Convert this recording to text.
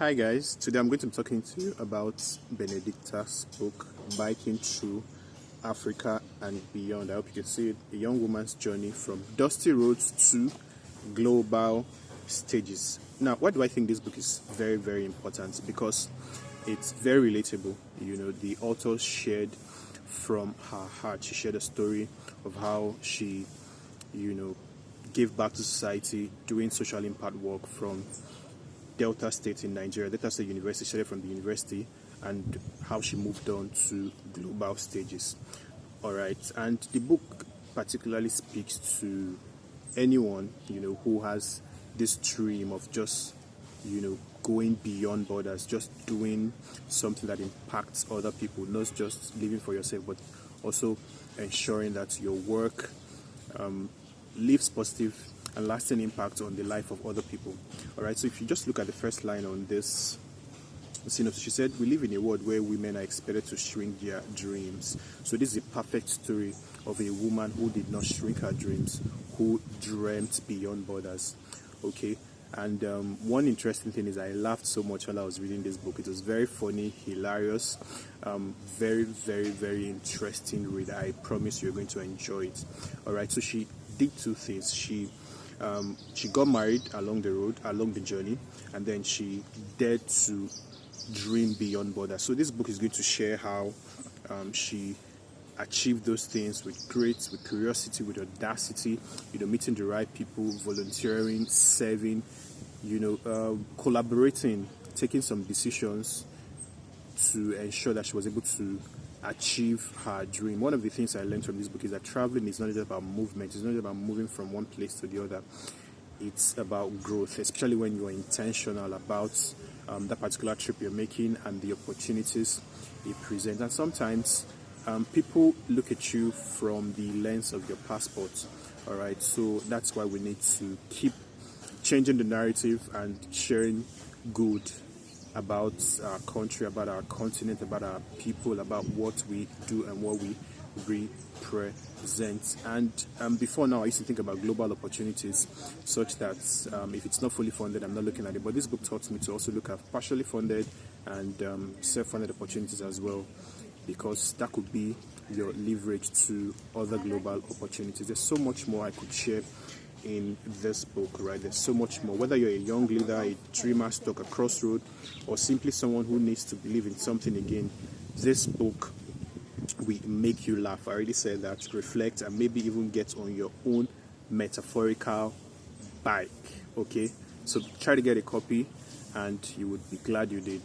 Hi guys, today I'm going to be talking to you about Benedicta's book, Biking Through Africa and Beyond. I hope you can see it, a young woman's journey from dusty roads to global stages. Now, why do I think this book is very, very important? Because it's very relatable. You know, the author shared from her heart. She shared a story of how she, gave back to society, doing social impact work from Delta State in Nigeria, Delta State University, started from the university, and how she moved on to global stages. All right, and the book particularly speaks to anyone who has this dream of just going beyond borders, just doing something that impacts other people, not just living for yourself, but also ensuring that your work leaves positive and lasting impact on the life of other people. All right, so if you just look at the first line on this synopsis, she said, "We live in a world where women are expected to shrink their dreams." So this is a perfect story of a woman who did not shrink her dreams, who dreamt beyond borders. Okay, and one interesting thing is I laughed so much while I was reading this book. It was very funny, hilarious, very, very, very interesting read. I promise you're going to enjoy it. All right, so she did two things. She got married along the journey, and then she dared to dream beyond borders. So this book is going to share how she achieved those things with grace, with curiosity, with audacity, meeting the right people, volunteering, serving, collaborating, taking some decisions to ensure that she was able to achieve her dream. One of the things I learned from this book is that traveling is not just about movement, it's not just about moving from one place to the other. It's about growth, especially when you're intentional about that particular trip you're making and the opportunities it presents. And sometimes people look at you from the lens of your passport. All right, so that's why we need to keep changing the narrative and sharing good about our country, about our continent, about our people, about what we do and what we represent. And before now, I used to think about global opportunities, such that if it's not fully funded, I'm not looking at it. But this book taught me to also look at partially funded and self-funded opportunities as well, because that could be your leverage to other global opportunities. There's so much more I could share in this book, right? There's so much more. Whether you're a young leader, a dreamer stuck at crossroad, or simply someone who needs to believe in something again, this book will make you laugh. I already said that. Reflect and maybe even get on your own metaphorical bike. Okay, so try to get a copy and you would be glad you did.